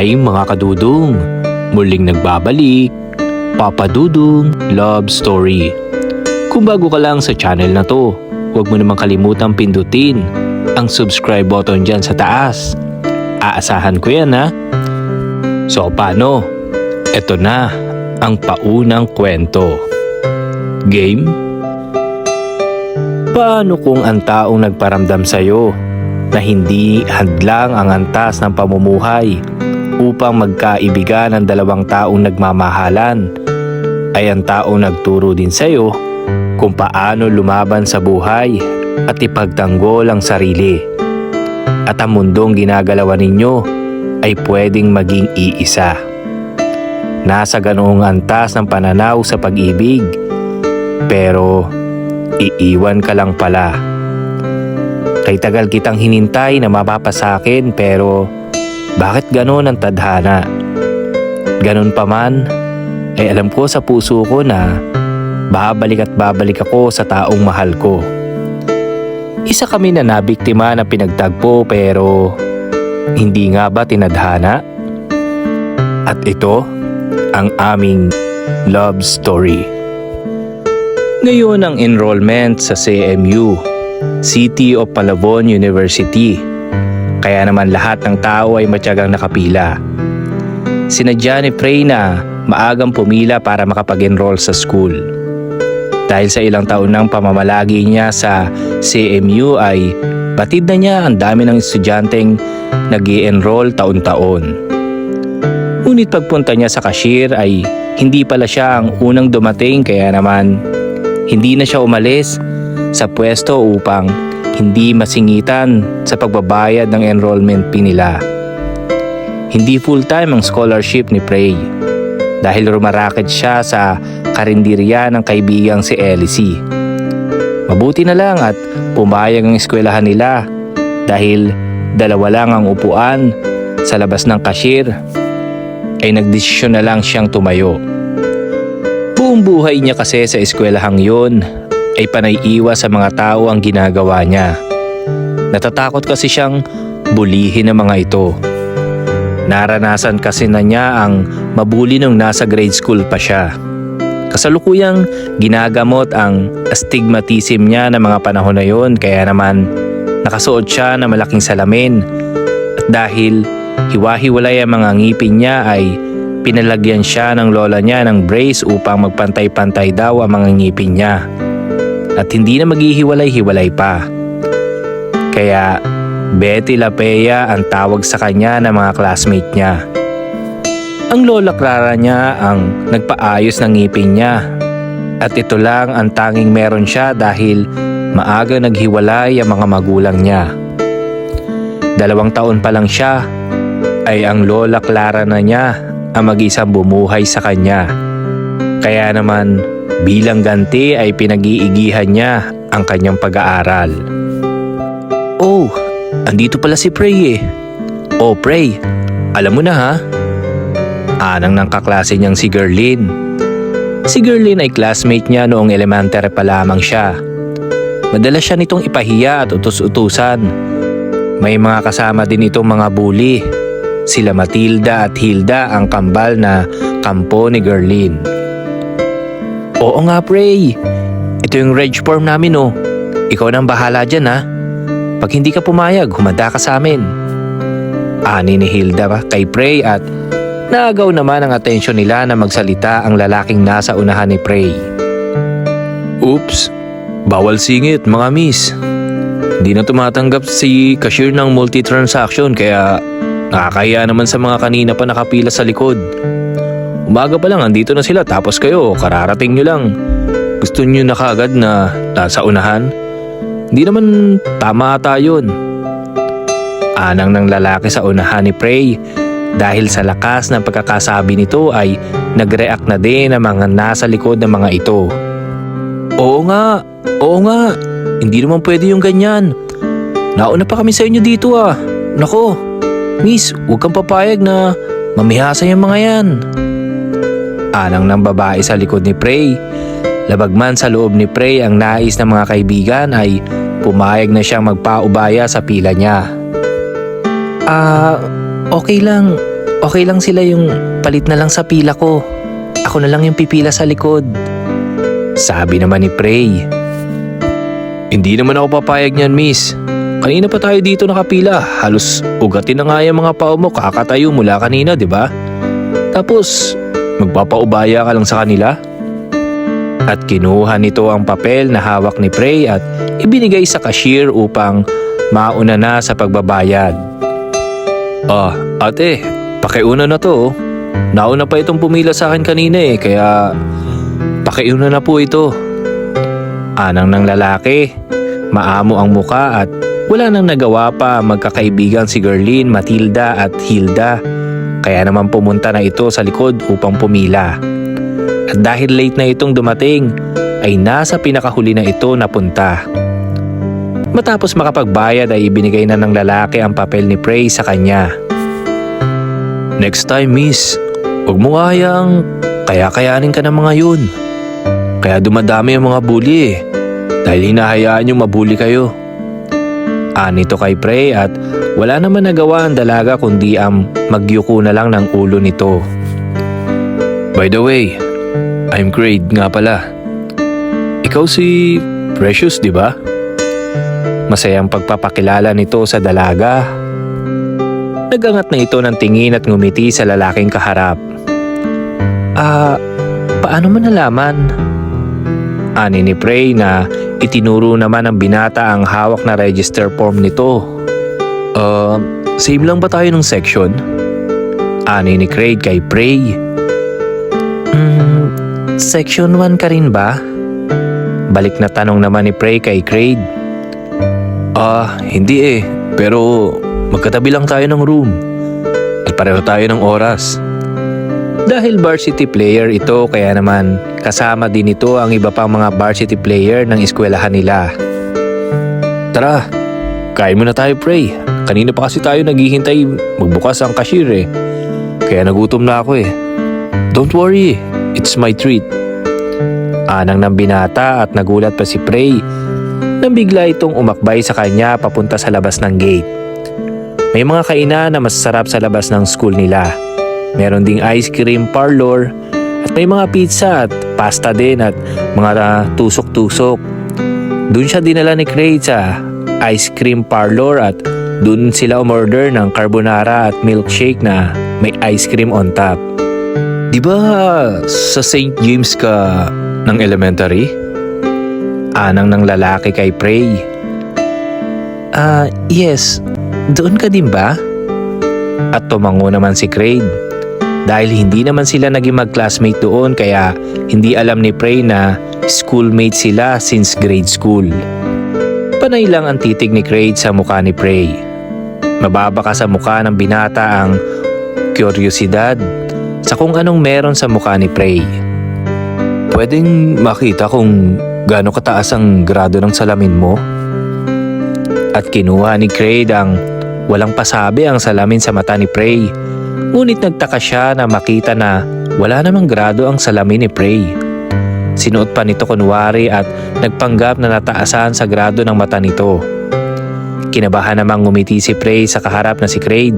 Hi mga kadudong! Muling nagbabalik, Papa Dudong Love Story. Kung bago ka lang sa channel na to, huwag mo namang kalimutang pindutin ang subscribe button dyan sa taas. Aasahan ko yan ha. So paano? Ito na ang paunang kwento. Game? Paano kung ang taong nagparamdam sa'yo na hindi hadlang ang antas ng pamumuhay upang magkaibigan ng dalawang taong nagmamahalan ay ang taong nagturo din sa'yo kung paano lumaban sa buhay at ipagtanggol ang sarili. At ang mundong ginagalawan ninyo ay pwedeng maging iisa. Nasa ganoong antas ng pananaw sa pag-ibig, pero iiwan ka lang pala. Kay tagal kitang hinintay na mapapasakin pero bakit ganon ang tadhana? Ganon pa man, ay alam ko sa puso ko na babalik at babalik ako sa taong mahal ko. Isa kami na nabiktima na pinagtagpo pero hindi nga ba tinadhana? At ito ang aming love story. Ngayon ang enrollment sa CMU, City of Malabon University. Kaya naman lahat ng tao ay matyagang nakapila. Sinadya ni Frey na maagang pumila para makapag-enroll sa school. Dahil sa ilang taon ng pamamalagi niya sa CMU ay batid na niya ang dami ng estudyanteng nag-i-enroll taon-taon. Ngunit pagpunta niya sa cashier ay hindi pala siya ang unang dumating kaya naman hindi na siya umalis sa pwesto upang hindi masingitan sa pagbabayad ng enrollment fee nila. Hindi full-time ang scholarship ni Frey dahil rumaraket siya sa karinderya ng kaibigang si Elsie. Mabuti na lang at pumayag ang eskwelahan nila dahil dalawa lang ang upuan sa labas ng cashier ay nagdesisyon na lang siyang tumayo. Buong buhay niya kasi sa eskwelahang yun ay panay iwas sa mga tao ang ginagawa niya. Natatakot kasi siyang bulihin ng mga ito. Naranasan kasi na niya ang mabuli nung nasa grade school pa siya. Kasalukuyang ginagamot ang astigmatism niya ng mga panahon na yun kaya naman nakasuot siya ng malaking salamin at dahil hiwa-hiwalay ang mga ngipin niya ay pinalagyan siya ng lola niya ng brace upang magpantay-pantay daw ang mga ngipin niya. At hindi na maghihiwalay-hiwalay pa. Kaya Betty Lapea ang tawag sa kanya ng mga classmate niya. Ang lola Clara niya ang nagpaayos ng ngipin niya. At ito lang ang tanging meron siya dahil maaga naghiwalay ang mga magulang niya. 2 taon pa lang siya ay ang lola Clara na niya ang mag-isang bumuhay sa kanya. Kaya naman bilang ganti ay pinag-iigihan niya ang kanyang pag-aaral. Oh, andito pala si Frey eh. Oh Frey, alam mo na ha? Anang ng kaklase niyang si Gerlin. Si Gerlin ay classmate niya noong elementary pa lamang siya. Madalas siya nitong ipahiya at utos-utusan. May mga kasama din itong mga bully. Sila Matilda at Hilda ang kambal na kampo ni Gerlin. Oo nga Frey, ito yung reg form namin oh. Ikaw nang bahala dyan ha. Pag hindi ka pumayag, humanda ka sa amin. Ani ni Hilda kay Frey at naagaw naman ang atensyon nila na magsalita ang lalaking nasa unahan ni Frey. Oops, bawal singit mga miss. Hindi na tumatanggap si cashier ng multi-transaction kaya nakakahiya naman sa mga kanina pa nakapila sa likod. Umaga pa lang andito na sila tapos kayo kararating nyo lang. Gusto nyo na kaagad na nasa unahan? Hindi naman tama ata yun. Anang ng lalaki sa unahan ni Frey dahil sa lakas ng pagkakasabi nito ay nag-react na din ang mga nasa likod ng mga ito. Oo nga, hindi naman pwede yung ganyan. Nauna pa kami sa inyo dito ah. Nako, miss, huwag kang papayag na mamihasa yung mga yan. Anang ng babae sa likod ni Frey. Labagman sa loob ni Frey ang nais ng mga kaibigan ay pumayag na siyang magpaubaya sa pila niya. Okay lang. Okay lang sila, yung palit na lang sa pila ko. Ako na lang yung pipila sa likod. Sabi naman ni Prey. Hindi naman ako papayag niyan, miss. Kanina pa tayo dito nakapila. Halos ugatin na nga yung mga pao mo kakatayo mula kanina, di ba? Tapos, magpapaubaya ka lang sa kanila? At kinuha nito ang papel na hawak ni Prey at ibinigay sa cashier upang mauna na sa pagbabayad. Ate, pakiuna na to. Nauna pa itong pumila sa akin kanina kaya pakiuna na po ito. Anang ng lalaki, maamo ang muka at wala nang nagawa pa magkakaibigan si Gerline, Matilda at Hilda. Kaya naman pumunta na ito sa likod upang pumila. At dahil late na itong dumating, ay nasa pinakahuli na ito napunta. Matapos makapagbayad ay ibinigay na ng lalaki ang papel ni Prey sa kanya. Next time, miss, huwag mo nga hayang kaya-kayanin ka ng mga yun. Kaya dumadami ang mga bully dahil hinahayaan yung mabully kayo. Anito kay Prey at wala naman nagawa ang dalaga kundi ang magyuko na lang ng ulo nito. By the way, I'm Craig nga pala. Ikaw si Precious, di ba? Masayang pagpapakilala nito sa dalaga. Nagangat na ito ng tingin at ngumiti sa lalaking kaharap. Paano mo nalaman? Ani ni Prey na itinuro naman ng binata ang hawak na register form nito. Same lang ba tayo ng section? Ani ni Craig kay Prey. Section 1 ka rin ba? Balik na tanong naman ni Prey kay Craig. Hindi pero magkatabi lang tayo ng room. At pareho tayo ng oras. Dahil varsity player ito kaya naman kasama din ito ang iba pang mga varsity player ng eskwelahan nila. Tara, kain muna tayo, Prey. Kanina pa kasi tayo naghihintay magbukas ang cashier Kaya nagutom na ako Don't worry, it's my treat. Anang ng binata at nagulat pa si Prey nang bigla itong umakbay sa kanya papunta sa labas ng gate. May mga kainan na masasarap sa labas ng school nila. Meron ding ice cream parlor at may mga pizza at pasta din at mga tusok-tusok. Doon siya dinala ni Craig sa ice cream parlor at doon sila umorder ng carbonara at milkshake na may ice cream on top. Di ba sa St. James ka ng elementary? Anang ng lalaki kay Prey. Yes. Doon ka din ba? At tumango naman si Craig. Dahil hindi naman sila naging mag-classmate doon kaya hindi alam ni Prey na schoolmate sila since grade school. Panay lang ang titig ni Craig sa mukha ni Prey. Mababa ka sa mukha ng binata ang kuryosidad sa kung anong meron sa mukha ni Prey. Pwedeng makita kung gaano kataas ang grado ng salamin mo? At kinuha ni Craig ang walang pasabi ang salamin sa mata ni Prey. Ngunit nagtaka siya na makita na wala namang grado ang salamin ni Prey. Sinuot pa nito kunwari at nagpanggap na nataasan sa grado ng mata nito. Kinabahan namang ngumiti si Prey sa kaharap na si Craig.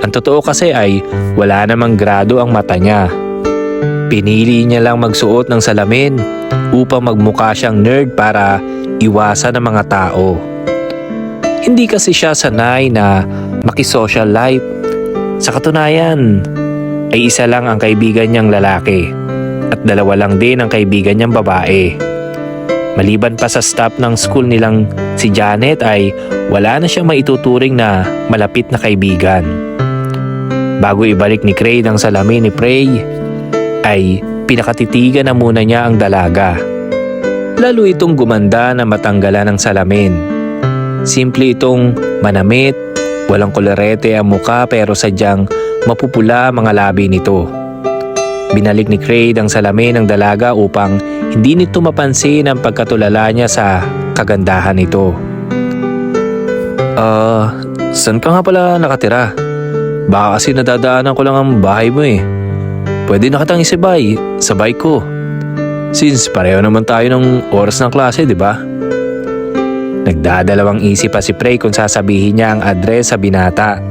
Ang totoo kasi ay wala namang grado ang mata niya. Pinili niya lang magsuot ng salamin upang magmukha siyang nerd para iwasan ng mga tao. Hindi kasi siya sanay na makisocial life. Sa katunayan, ay isa lang ang kaibigan niyang lalaki at dalawa lang din ang kaibigan niyang babae. Maliban pa sa staff ng school nilang si Janet ay wala na siyang maituturing na malapit na kaibigan. Bago ibalik ni Craig ang salamin ni Prey, ay pinakatitigan na muna niya ang dalaga. Lalo itong gumanda na matanggalan ng salamin. Simple itong manamit, walang kolorete ang muka pero sadyang mapupula mga labi nito. Binalik ni Craig ang salamin ng dalaga upang hindi nito mapansin ang pagkatulala niya sa kagandahan nito. Saan ka nga pala nakatira? Baka kasi nadadaanan ko lang ang bahay mo Pwede na kitang isibay sa bike ko. Since pareho naman tayo ng oras ng klase, di ba? Nagdadalawang isip pa si Prey kung sasabihin niya ang address sa binata.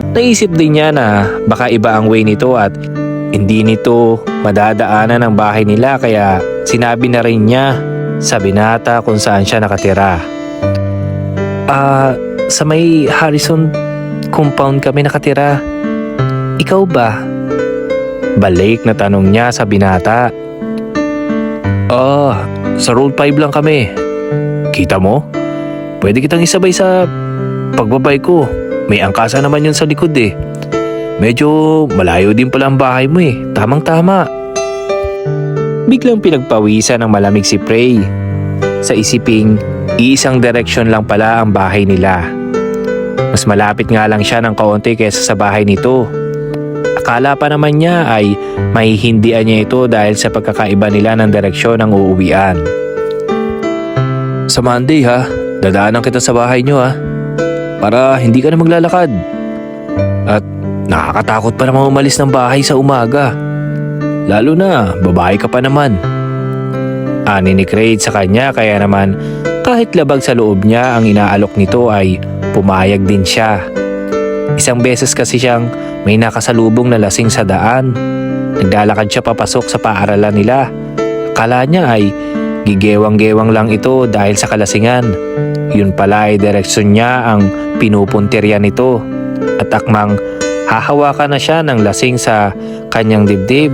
Naisip din niya na baka iba ang way nito at hindi nito madadaanan ang bahay nila, kaya sinabi na rin niya sa binata kung saan siya nakatira. Sa may Harrison compound kami nakatira. Ikaw ba? Balik na tanong niya sa binata. Sa Road 5 lang kami. Kita mo? Pwede kitang isabay sa pagbabay ko. May angkasa naman yun sa likod eh. Medyo malayo din pala ang bahay mo eh. Tamang-tama. Biglang pinagpawisan ng malamig si Prey. Sa isiping, iisang direksyon lang pala ang bahay nila. Mas malapit nga lang siya ng kaunti kaysa sa bahay nito. Akala pa naman niya ay mahihindian niya ito dahil sa pagkakaiba nila ng direksyon ng uuwian. Sa Monday ha, dadaanan kita sa bahay niyo ha. Para hindi ka na maglalakad. At nakakatakot pa naman umalis ng bahay sa umaga. Lalo na, babae ka pa naman. Ani ni Craig sa kanya, kaya naman kahit labag sa loob niya ang inaalok nito ay pumayag din siya. Isang beses kasi siyang may nakasalubong na lasing sa daan. Naglalakad siya papasok sa paaralan nila. Akala niya ay gigewang-gewang lang ito dahil sa kalasingan. Yun pala ay direksyon niya ang pinupuntirya nito. At akmang hahawakan na siya ng lasing sa kanyang dibdib.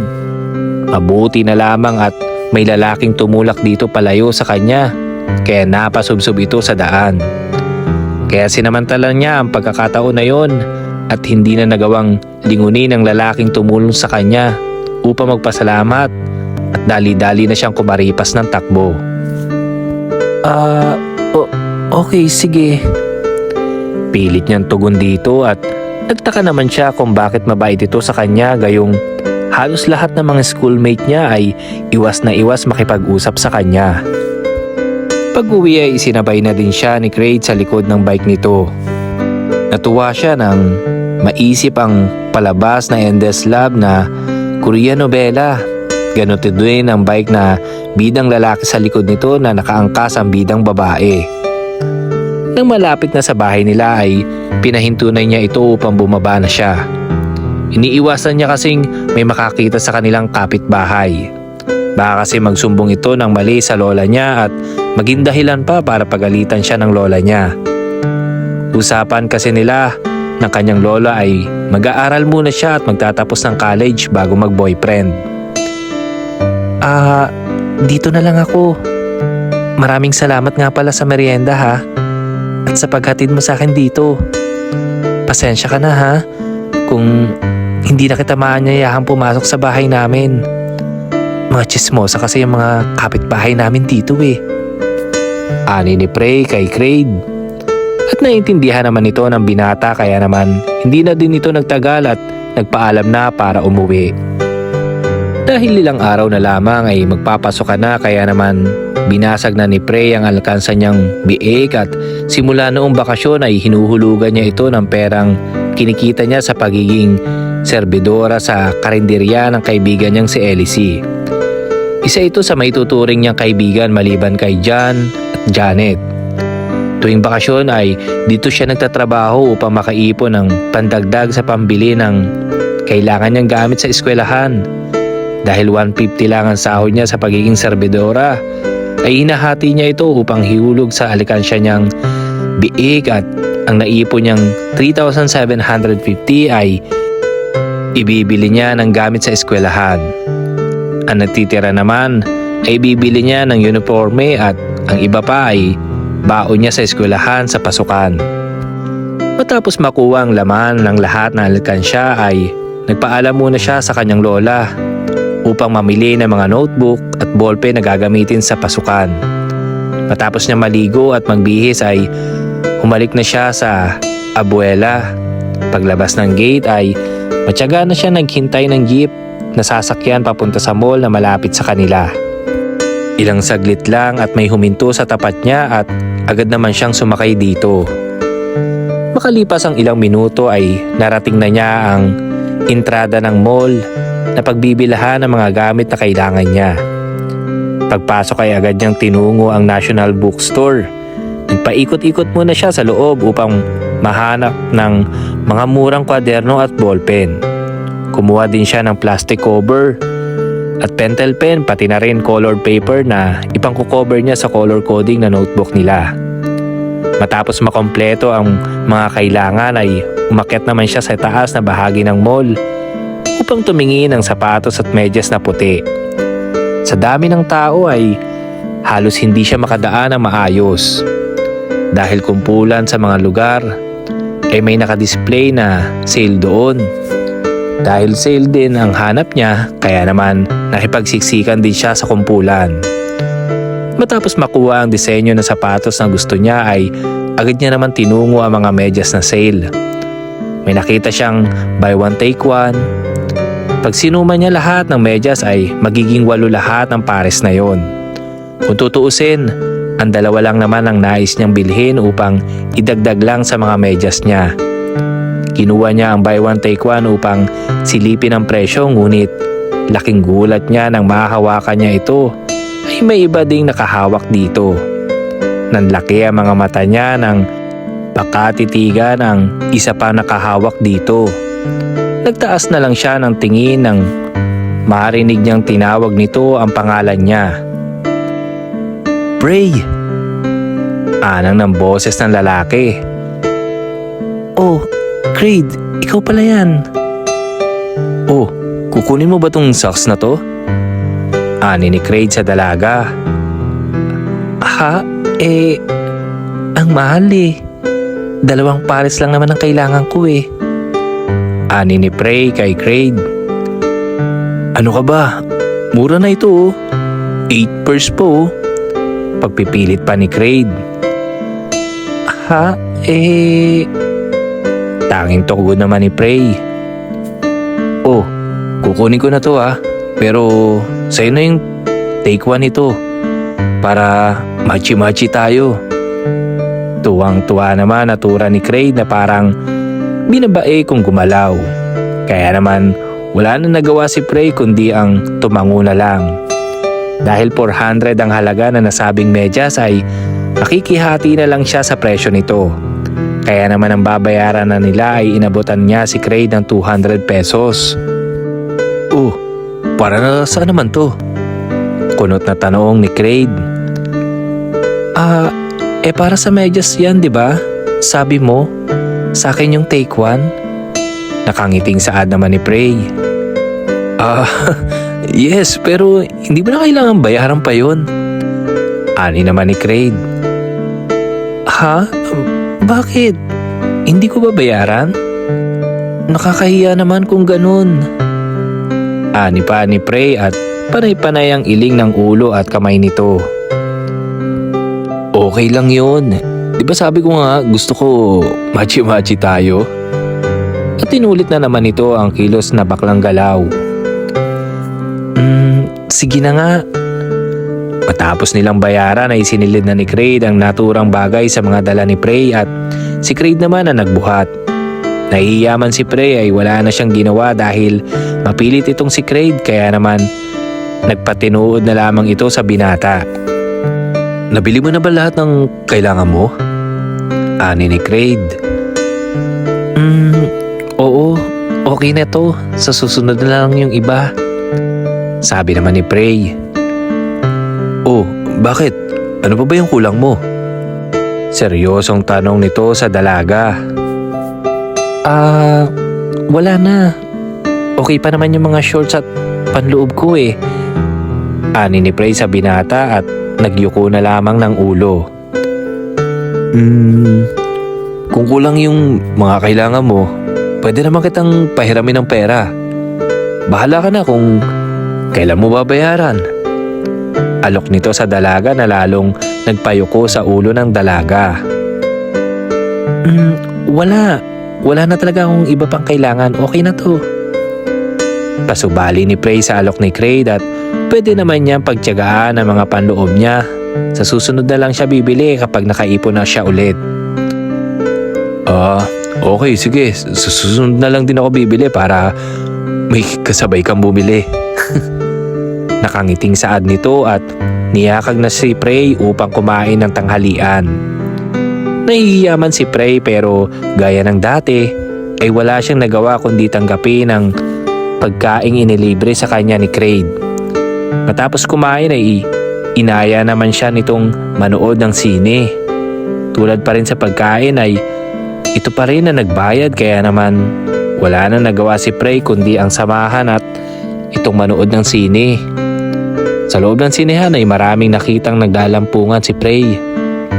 Mabuti na lamang at may lalaking tumulak dito palayo sa kanya. Kaya napasubsob ito sa daan. Kaya sinamantala niya ang pagkakataon na yon at hindi na nagawang lingunin ng lalaking tumulong sa kanya upang magpasalamat at dali-dali na siyang kumaripas ng takbo. Okay, sige. Pilit niyang tugon dito at nagtaka naman siya kung bakit mabait ito sa kanya, gayong halos lahat ng mga schoolmate niya ay iwas na iwas makipag-usap sa kanya. Pag-uwi ay isinabay na din siya ni Craig sa likod ng bike nito. Natuwa siya nang maisip ang palabas na Endless Love na Korean novela. Ganun din ang bike na bidang lalaki sa likod nito na nakaangkas ang bidang babae. Nang malapit na sa bahay nila ay pinahintunay niya ito upang bumaba na siya. Iniiwasan niya kasing may makakita sa kanilang kapitbahay. Baka kasi magsumbong ito ng mali sa lola niya at maging dahilan pa para pagalitan siya ng lola niya. Usapan kasi nila ng kanyang lola ay mag-aaral muna siya at magtatapos ng college bago mag-boyfriend. Dito na lang ako. Maraming salamat nga pala sa merienda ha. At sa paghatid mo sa akin dito. Pasensya ka na ha. Kung hindi na kita maanyayahan pumasok sa bahay namin. Mga chismosa kasi yung mga kapitbahay namin dito eh. Ani ni Prey kay Craig. At naiintindihan naman ito ng binata, kaya naman hindi na din ito nagtagal at nagpaalam na para umuwi. Dahil ilang araw na lamang ay magpapasok ka na, kaya naman binasag na ni Prey ang alkansa niyang biik at simula noong bakasyon ay hinuhulugan niya ito ng perang kinikita niya sa pagiging serbidora sa karinderya ng kaibigan niyang si Elsie. Isa ito sa maituturing niyang kaibigan maliban kay John at Janet. Tuwing bakasyon ay dito siya nagtatrabaho upang makaipon ng pandagdag sa pambili ng kailangan niyang gamit sa eskwelahan. Dahil 150 lang ang sahod niya sa pagiging serbidora, ay hinahati niya ito upang hihulog sa alikansya niyang biik at ang naipon niyang 3,750 ay ibibili niya ng gamit sa eskwelahan. Ang natitira naman ay bibili niya ng uniforme at ang iba pa ay baon niya sa eskwelahan sa pasukan. Matapos makuha ang laman ng lahat ng alikansya ay nagpaalam muna siya sa kanyang lola upang mamili ng mga notebook at ballpen na gagamitin sa pasukan. Matapos niya maligo at magbihis ay humalik na siya sa abuela. Paglabas ng gate ay matyaga na siya naghintay ng jeep na sasakyan papunta sa mall na malapit sa kanila. Ilang saglit lang at may huminto sa tapat niya at agad naman siyang sumakay dito. Makalipas ang ilang minuto ay narating na niya ang entrada ng mall na pagbibilahan ng mga gamit na kailangan niya. Pagpasok ay agad niyang tinungo ang National Bookstore. Nagpaikot-ikot muna siya sa loob upang mahanap ng mga murang kwaderno at ballpen. Kumuha din siya ng plastic cover at pentel pen, pati na rin colored paper na ipangko-cover niya sa color coding na notebook nila. Matapos makompleto ang mga kailangan ay umakyat naman siya sa taas na bahagi ng mall upang tumingin ng sapatos at medyas na puti. Sa dami ng tao ay halos hindi siya makadaan ng maayos. Dahil kumpulan sa mga lugar ay may nakadisplay na sale doon. Dahil sale din ang hanap niya, kaya naman nakipagsiksikan din siya sa kumpulan. Matapos makuha ang disenyo ng sapatos na gusto niya ay agad niya naman tinungo ang mga medyas na sale. May nakita siyang buy one take one. Pag sinuman niya lahat ng medyas ay magiging 8 lahat ng pares na yon. Kung tutuusin, ang 2 lang naman ang nais niyang bilhin upang idagdag lang sa mga medyas niya. Kinuha niya ang buy one take one upang silipin ang presyo, ngunit laking gulat niya nang mahahawakan niya ito ay may iba ding nakahawak dito. Nanlaki ang mga mata niya nang pakatitigan ang isa pa nakahawak dito. Nagtaas na lang siya ng tingin nang marinig niyang tinawag nito ang pangalan niya. Pray! Anang ng boses ng lalaki. Oh, Creed, ikaw pala yan. Oh, kukunin mo ba tong socks na to? Ani ni Creed sa dalaga. Ha? Ang mahal eh. 2 pares lang naman ang kailangan ko eh. Ani ni Prey kay Creed. Ano ka ba? Mura na ito oh. 8 pairs po oh. Pagpipilit pa ni Creed. Ha? Tanging tugon naman ni Prey. Oh, kukunin ko na to ah. Pero sa'yo na yung take one ito. Para machi-machi tayo. Tuwang-tuwa naman natura ni Creed na parang binabae kung gumalaw. Kaya naman wala na nagawa si Prey kundi ang tumango na lang. Dahil 400 ang halaga na nasabing medyas ay makikihati na lang siya sa presyo nito. Kaya naman ang babayaran na nila ay inabutan niya si Creed ng 200 pesos. Oh, para na saan naman to? Kunot na tanong ni Creed. Para sa medyas yan, di ba? Sabi mo, sa akin yung take one? Nakangiting saad naman ni Prey. Yes, pero hindi mo na kailangan bayaran pa yun. Ani naman ni Creed. Ha? Bakit? Hindi ko ba bayaran? Nakakahiya naman kung ganun. Ani pa ni Prey at panay-panay ang iling ng ulo at kamay nito. Okay lang yun. Di ba sabi ko nga gusto ko machi-machi tayo? At tinulit na naman ito ang kilos na baklang galaw. Sige na nga. Matapos nilang bayaran ay sinilid na ni Creed ang naturang bagay sa mga dala ni Prey at si Creed naman ang nagbuhat. Nahihiyaman si Prey ay wala na siyang ginawa dahil mapilit itong si Creed, kaya naman nagpatinuod na lamang ito sa binata. Nabili mo na ba lahat ng kailangan mo? Ani ni Creed. Oo, okay na to. Sa susunod na lang yung iba. Sabi naman ni Prey. Oh, bakit? Ano pa ba yung kulang mo? Seryosong tanong nito sa dalaga. Wala na. Okay pa naman yung mga shorts at panloob ko eh. Ani ni Prey sa binata at nagyuko na lamang ng ulo. Kung kulang yung mga kailangan mo, pwede naman kitang pahiramin ng pera. Bahala ka na kung kailan mo babayaran. Alok nito sa dalaga na lalong nagpayuko sa ulo ng dalaga. Wala na talaga akong iba pang kailangan. Okay na to. Pasubali ni Prey sa alok ni Creed at pwede naman niyang pagtiyagaan ang mga panloob niya. Sa susunod na lang siya bibili kapag nakaipon na siya ulit. Okay, sige. Sa susunod na lang din ako bibili para may kasabay kang bumili. Nakangiting saad nito at niyakag na si Prey upang kumain ng tanghalian. Nahihiyaman si Prey pero gaya ng dati, ay wala siyang nagawa kundi tanggapin ang pagkaing inilibre sa kanya ni Craig. Matapos kumain ay inaya naman siya nitong manood ng sine. Tulad pa rin sa pagkain ay ito pa rin na nagbayad, kaya naman wala na nagawa si Prey kundi ang samahan at itong manood ng sine. Sa loob ng sinehan ay maraming nakitang naglalampungan si Prey.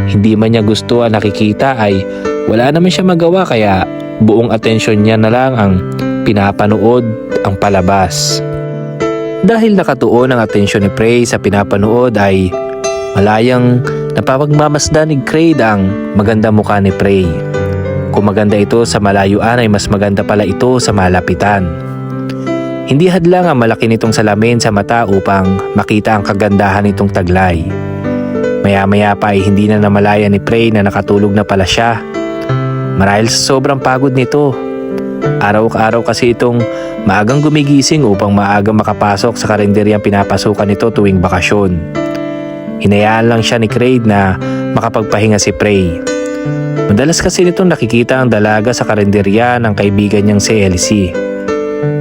Hindi man niya gusto ang nakikita ay wala naman siya magawa, kaya buong atensyon niya na lang ang pinapanood ang palabas. Dahil nakatuon ang atensyon ni Prey sa pinapanood ay malayang napapagmamasdan ni Craig ang maganda mukha ni Prey. Kung maganda ito sa malayuan ay mas maganda pala ito sa malapitan. Hindi hadlang ang malaki nitong salamin sa mata upang makita ang kagandahan nitong taglay. Maya-maya pa ay hindi na namalaya ni Prey na nakatulog na pala siya. Marahil sa sobrang pagod nito. Araw-araw kasi itong maagang gumigising upang maagang makapasok sa karinderyang pinapasukan nito tuwing bakasyon. Hinayaan lang siya ni Craig na makapagpahinga si Prey. Madalas kasi nitong nakikita ang dalaga sa karinderya ng kaibigan niyang si Elsie.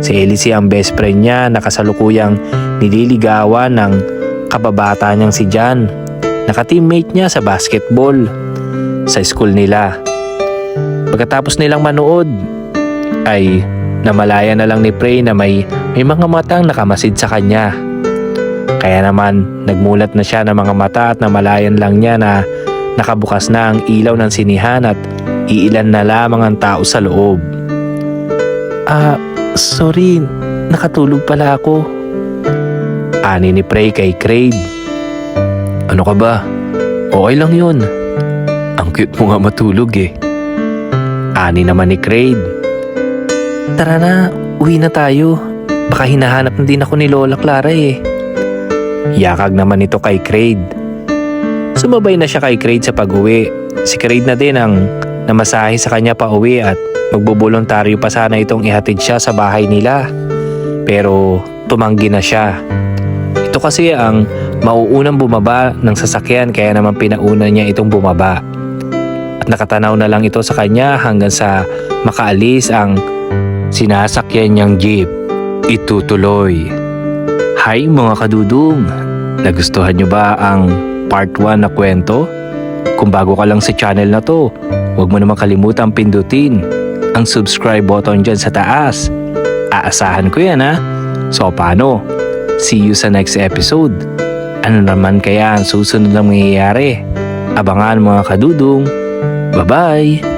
Si Elsie ang best friend niya na kasalukuyang nililigawan ng kababata niyang si John, naka-teammate niya sa basketball sa school nila. Pagkatapos nilang manood ay namalaya na lang ni Prey na may mga matang nakamasid sa kanya. Kaya naman nagmulat na siya ng mga mata at namalayan lang niya na nakabukas na ang ilaw ng sinihan at iilan na lamang ang tao sa loob. Sorry, nakatulog pala ako. Ani ni Prey kay Craig. Ano ka ba? Okay lang yun. Ang cute mo nga matulog eh. Ani naman ni Craig. Tara na, uwi na tayo. Baka hinahanap na din ako ni Lola Clara eh. Yakag naman ito kay Craig. Sumabay na siya kay Craig sa pag-uwi. Si Craig na din ang namasahe sa kanya pa uwi at magbobolontaryo pa sana itong ihatid siya sa bahay nila. Pero tumanggi na siya. Ito kasi ang mauunang bumaba ng sasakyan, kaya naman pinauna niya itong bumaba. At nakatanaw na lang ito sa kanya hanggang sa makaalis ang sinasakyan niyang jeep. Itutuloy. Hi mga kadudong! Nagustuhan niyo ba ang part 1 na kwento? Kung bago ka lang sa channel na to, huwag mo naman kalimutang pindutin ang subscribe button dyan sa taas. Aasahan ko yan ha. So paano? See you sa next episode. Ano naman kaya ang susunod na mangyayari? Abangan mga kadudong. Bye-bye!